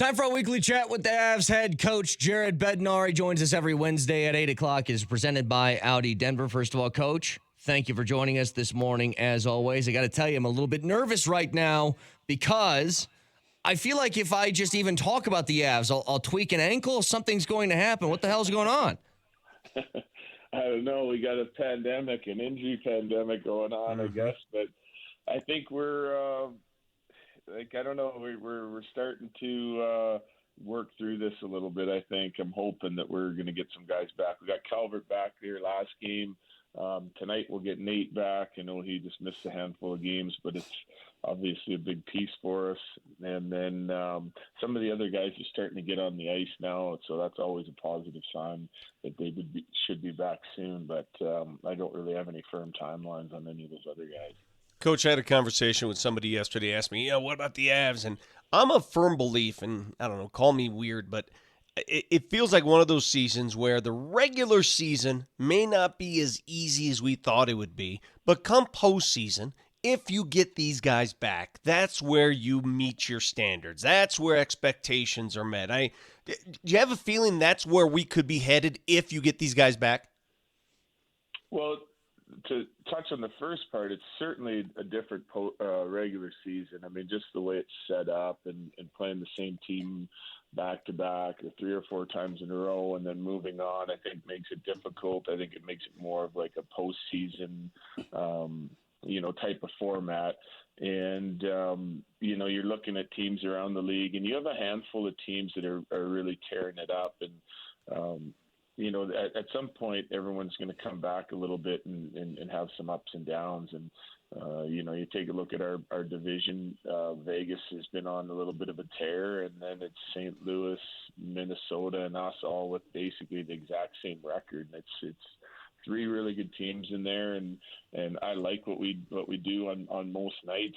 Time for our weekly chat with the Avs head coach Jared Bednar. He joins us every Wednesday at 8 o'clock. It is presented by Audi Denver. First of all, Coach, thank you for joining us this morning, as always. I got to tell you, I'm a little bit nervous right now because I feel like if I just even talk about the Avs, I'll tweak an ankle. Something's going to happen. What the hell's going on? I don't know. We got a pandemic, an injury pandemic going on, I guess. But I think we're I don't know. We're starting to work through this a little bit. I think I'm hoping that we're going to get some guys back. We got Calvert back here last game. Tonight we'll get Nate back. I know he just missed a handful of games, but it's obviously a big piece for us. And then some of the other guys are starting to get on the ice now, so that's always a positive sign that they should be back soon. But I don't really have any firm timelines on any of those other guys. Coach, I had a conversation with somebody yesterday, asked me, what about the Avs? And I'm a firm belief, and I don't know, call me weird, but it feels like one of those seasons where the regular season may not be as easy as we thought it would be, but come postseason, if you get these guys back, that's where you meet your standards. That's where expectations are met. Do you have a feeling that's where we could be headed if you get these guys back? Well, to touch on the first part, it's certainly a different regular season. I mean, just the way it's set up and playing the same team back-to-back or 3 or 4 times in a row and then moving on, I think makes it difficult. I think it makes it more of like a postseason, type of format. And, you're looking at teams around the league, and you have a handful of teams that are really tearing it up. And, at some point, everyone's going to come back a little bit and have some ups and downs. And, you take a look at our division. Vegas has been on a little bit of a tear, and then it's St. Louis, Minnesota, and us all with basically the exact same record. And it's 3 really good teams in there, and I like what we do on most nights.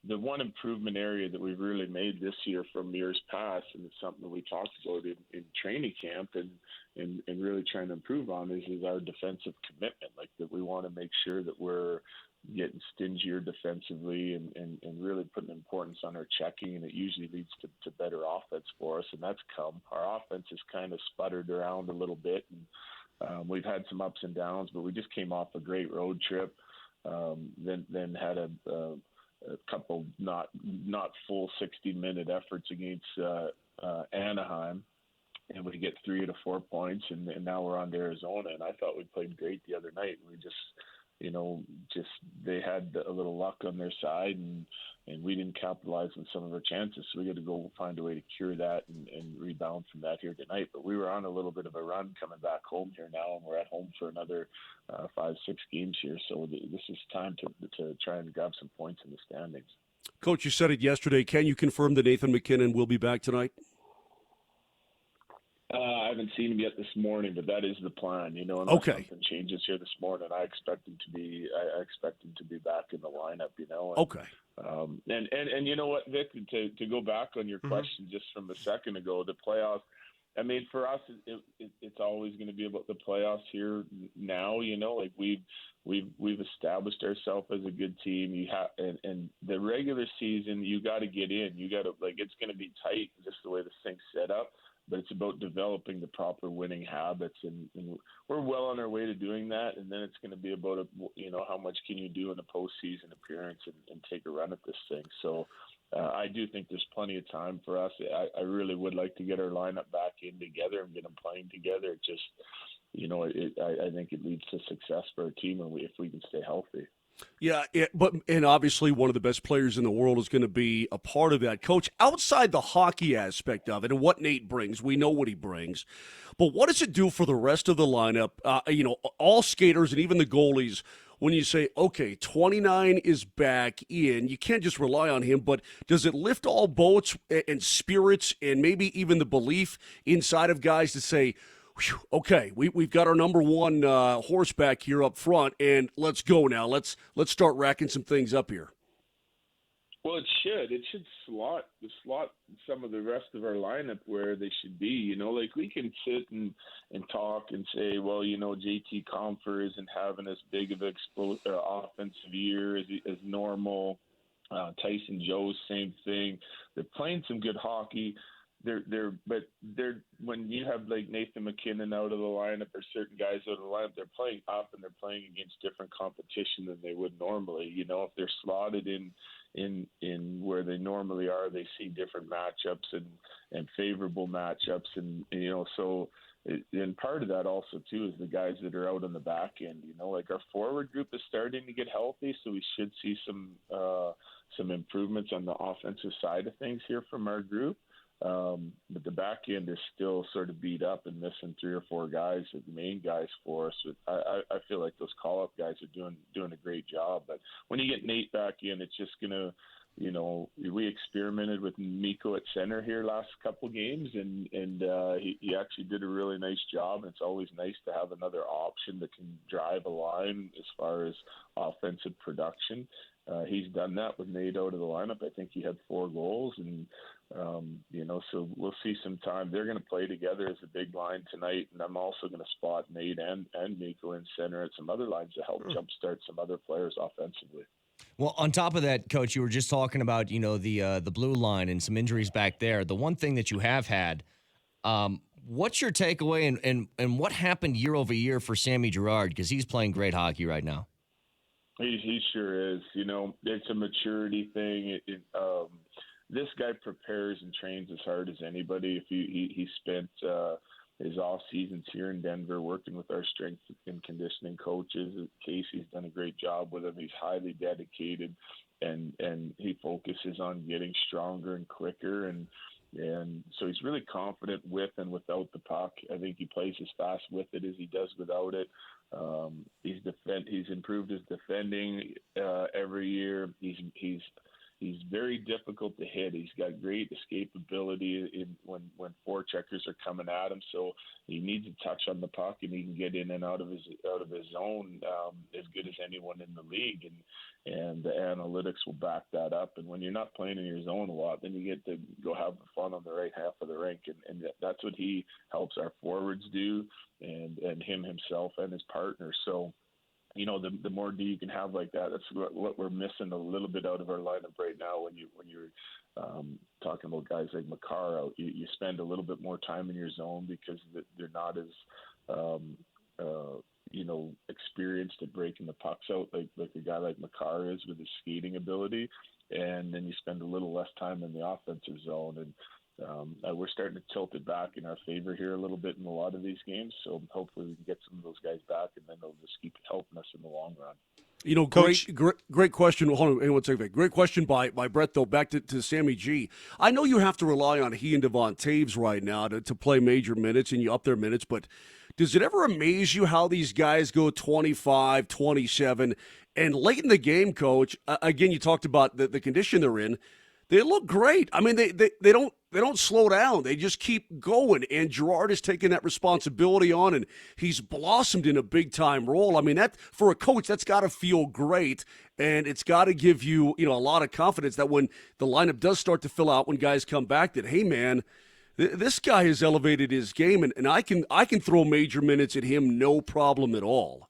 The one improvement area that we've really made this year from years past, and it's something that we talked about in training camp and really trying to improve on is our defensive commitment. Like that we want to make sure that we're getting stingier defensively and really putting importance on our checking, and it usually leads to better offense for us, and that's come. Our offense has kind of sputtered around a little bit, and we've had some ups and downs, but we just came off a great road trip, then had a couple not full 60-minute efforts against Anaheim, and we get 3 out of 4 points, and now we're on to Arizona. And I thought we played great the other night. We just they had a little luck on their side, and we didn't capitalize on some of our chances. So we got to go find a way to cure that and rebound from that here tonight. But we were on a little bit of a run coming back home here now, and we're at home for another 5-6 games here. So this is time to try and grab some points in the standings. Coach, you said it yesterday. Can you confirm that Nathan MacKinnon will be back tonight? I haven't seen him yet this morning, but that is the plan. Unless something changes here this morning, I expect him to be back in the lineup. Okay. And you know what, Vic? To go back on your question just from a second ago, the playoffs. I mean, for us, it's always going to be about the playoffs here now. Like we've established ourselves as a good team. And the regular season, you got to get in. You got to it's going to be tight just the way this thing's set up. But it's about developing the proper winning habits, and we're well on our way to doing that. And then it's going to be about how much can you do in a postseason appearance and take a run at this thing. So I do think there's plenty of time for us. I really would like to get our lineup back in together and get them playing together. It just I think it leads to success for our team, and if we can stay healthy. Yeah, and obviously one of the best players in the world is going to be a part of that. Coach, outside the hockey aspect of it and what Nate brings, we know what he brings, but what does it do for the rest of the lineup, all skaters and even the goalies, when you say, okay, 29 is back in, you can't just rely on him, but does it lift all boats and spirits and maybe even the belief inside of guys to say, okay, we've got our number one horseback here up front, and let's go now. Let's start racking some things up here. Well, it should. It should slot some of the rest of our lineup where they should be. Like we can sit and talk and say, well, JT Compher isn't having as big of an offensive year as normal. Tyson Joe's same thing. They're playing some good hockey. They're when you have like Nathan McKinnon out of the lineup or certain guys out of the lineup, they're playing up and they're playing against different competition than they would normally. You know, if they're slotted in where they normally are, they see different matchups and favorable matchups, and you know, so. And part of that also too is the guys that are out on the back end. You know, like our forward group is starting to get healthy, so we should see some improvements on the offensive side of things here from our group. But the back end is still sort of beat up and missing 3 or 4 guys, the main guys for us. I feel like those call-up guys are doing a great job. But when you get Nate back in, it's just gonna, you know, we experimented with Mikko at center here last couple games, and he actually did a really nice job. And it's always nice to have another option that can drive a line as far as offensive production. He's done that with Nate out of the lineup. I think he had 4 goals, and you know, so we'll see some time. They're going to play together as a big line tonight, and I'm also going to spot Nate and Mikko in center at some other lines to help jumpstart some other players offensively. Well, on top of that, Coach, you were just talking about, you know, the blue line and some injuries back there. The one thing that you have had, what's your takeaway and what happened year over year for Sammy Girard? Because he's playing great hockey right now. He sure is. You know, it's a maturity thing. This guy prepares and trains as hard as anybody. If he spent his off seasons here in Denver working with our strength and conditioning coaches. Casey's done a great job with him. He's highly dedicated, and he focuses on getting stronger and quicker, and so he's really confident with and without the puck. I think he plays as fast with it as he does without it. He's improved his defending every year. He's very difficult to hit. He's got great escapability when forecheckers are coming at him. So he needs a touch on the puck, and he can get in and out of his zone as good as anyone in the league. And the analytics will back that up. And when you're not playing in your zone a lot, then you get to go have fun on the right half of the rink, and that's what he helps our forwards do, and him himself and his partner. So, you know, the more D you can have like that, that's what we're missing a little bit out of our lineup right now. When you're talking about guys like Makar out, you spend a little bit more time in your zone because they're not as you know, experienced at breaking the pucks out like a guy like Makar is with his skating ability, and then you spend a little less time in the offensive zone. And we're starting to tilt it back in our favor here a little bit in a lot of these games. So hopefully we can get some of those guys back, and then they'll just keep helping us in the long run. You know, Coach, great question. Hold on, one second. Great question by Brett, though. Back to Sammy G. I know you have to rely on he and Devon Taves right now to play major minutes, and you up their minutes, but does it ever amaze you how these guys go 25, 27, and late in the game, Coach, again, you talked about the condition they're in, they look great. I mean, they don't slow down. They just keep going. And Girard is taking that responsibility on, and he's blossomed in a big-time role. I mean, that for a coach, that's got to feel great, and it's got to give you, you know, a lot of confidence that when the lineup does start to fill out, when guys come back, that, hey, man, this guy has elevated his game, and I can throw major minutes at him, no problem at all.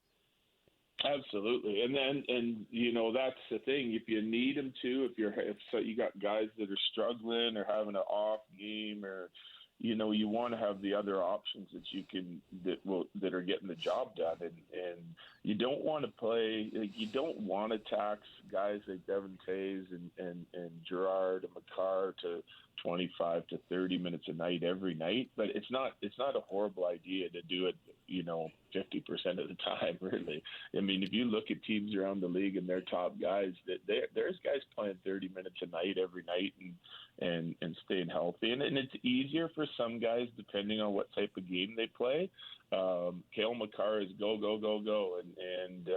Absolutely, and you know, that's the thing. If you need them to, if you got guys that are struggling or having an off game, or you know, you want to have the other options that you can that are getting the job done, and you don't want to play. You don't want to tax guys like Devon Taves and Girard and Makar to 25 to 30 minutes a night every night, but it's not a horrible idea to do it, you know, 50% of the time, really. I mean, if you look at teams around the league and their top guys, there's guys playing 30 minutes a night every night and staying healthy, and it's easier for some guys depending on what type of game they play. Cale Makar is go, and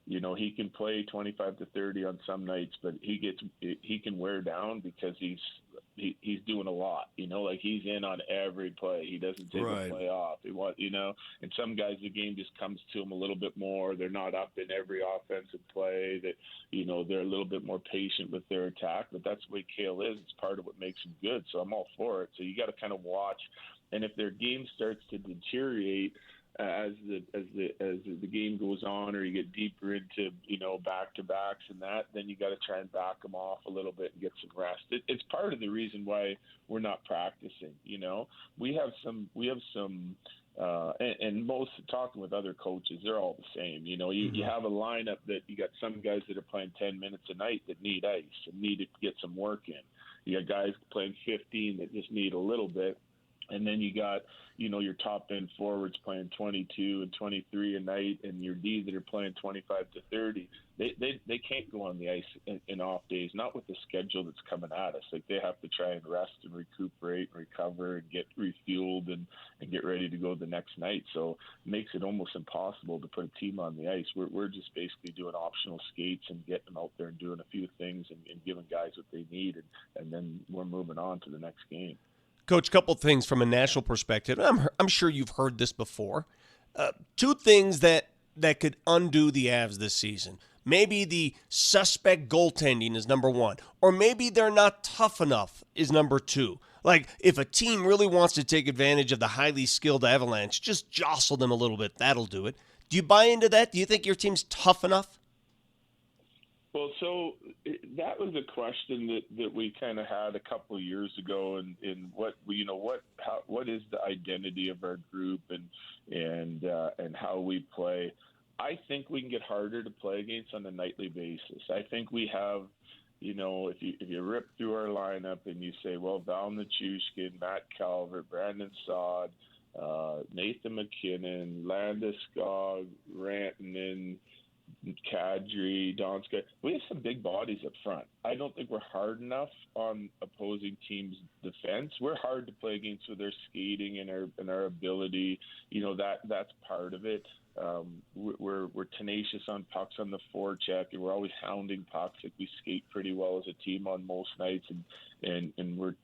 you know, he can play 25 to 30 on some nights, but he can wear down because he's doing a lot, you know, like he's in on every play. He doesn't take a play off. You know, and some guys, the game just comes to them a little bit more. They're not up in every offensive play. That, you know, they're a little bit more patient with their attack, but that's the way Cale is. It's part of what makes him good. So I'm all for it. So you got to kind of watch. And if their game starts to deteriorate, as the game goes on, or you get deeper into back to backs and that, then you got to try and back them off a little bit and get some rest. It's part of the reason why we're not practicing. We have some and most talking with other coaches, they're all the same. You have a lineup that you got some guys that are playing 10 minutes a night that need ice and need to get some work in. You got guys playing 15 that just need a little bit. And then you got, your top end forwards playing 22 and 23 a night, and your D that are playing 25 to 30. They can't go on the ice in off days, not with the schedule that's coming at us. Like, they have to try and rest and recuperate and recover and get refueled and get ready to go the next night. So it makes it almost impossible to put a team on the ice. We're just basically doing optional skates and getting them out there and doing a few things and giving guys what they need, and then we're moving on to the next game. Coach, couple things from a national perspective. I'm sure you've heard this before. Two things that could undo the Avs this season. Maybe the suspect goaltending is number one, or maybe they're not tough enough is number two. Like, if a team really wants to take advantage of the highly skilled Avalanche, just jostle them a little bit. That'll do it. Do you buy into that? Do you think your team's tough enough? Well, so that was a question that we kind of had a couple of years ago, and what is the identity of our group and how we play. I think we can get harder to play against on a nightly basis. I think we have, if you rip through our lineup and you say, well, Val Nichushkin, Matt Calvert, Brandon Saad, Nathan McKinnon, Landeskog, Rantanen, Kadri, Donska. We have some big bodies up front. I don't think we're hard enough on opposing teams' defense. We're hard to play against with our skating and our ability. That's part of it. We're tenacious on pucks on the forecheck, and we're always hounding pucks. Like, we skate pretty well as a team on most nights, and we're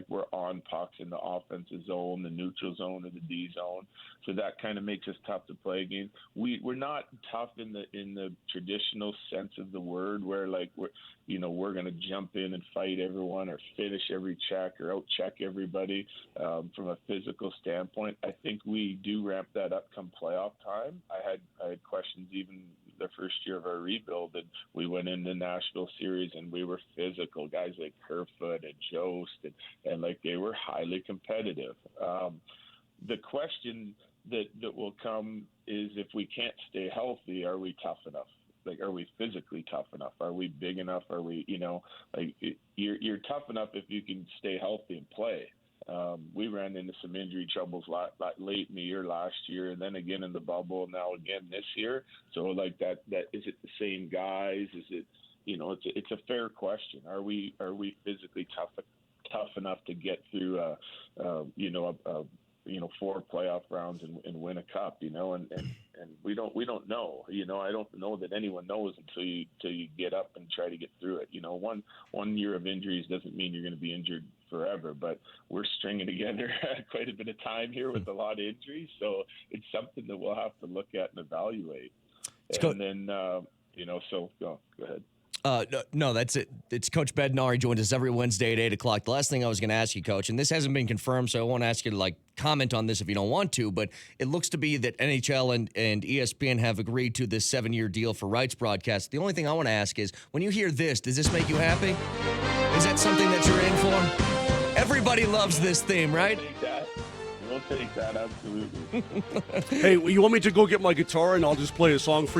we're on pucks in the offensive zone, the neutral zone, or the D zone. So that kind of makes us tough to play against. We're not tough in the traditional sense of the word, where we're going to jump in and fight everyone or finish every check or out check everybody. From a physical standpoint, I think we do ramp that up come playoff time. I had questions even the first year of our rebuild, and we went into Nashville series and we were physical. Guys like Kerfoot and Jost and they were highly competitive. The question that will come is, if we can't stay healthy, are we tough enough? Like, are we physically tough enough? Are we big enough? Are we, you're tough enough if you can stay healthy and play. We ran into some injury troubles late in the year last year, and then again in the bubble, and now again this year. So that is it the same guys? Is it, it's a fair question. Are we physically tough enough to get through four playoff rounds and win a cup, and we don't know. I don't know that anyone knows until you get up and try to get through it. One year of injuries doesn't mean you're going to be injured forever, but we're stringing together quite a bit of time here with a lot of injuries, so it's something that we'll have to look at and evaluate. Then so go ahead. No, that's it. It's Coach Bednar. He joins us every Wednesday at 8 o'clock. The last thing I was going to ask you, Coach, and this hasn't been confirmed, so I won't ask you to comment on this if you don't want to, but it looks to be that NHL and ESPN have agreed to this 7-year deal for rights broadcast. The only thing I want to ask is, when you hear this, does this make you happy? Is that something that you're in for? Everybody loves this theme, right? We'll take that, absolutely. Hey, you want me to go get my guitar and I'll just play a song for you?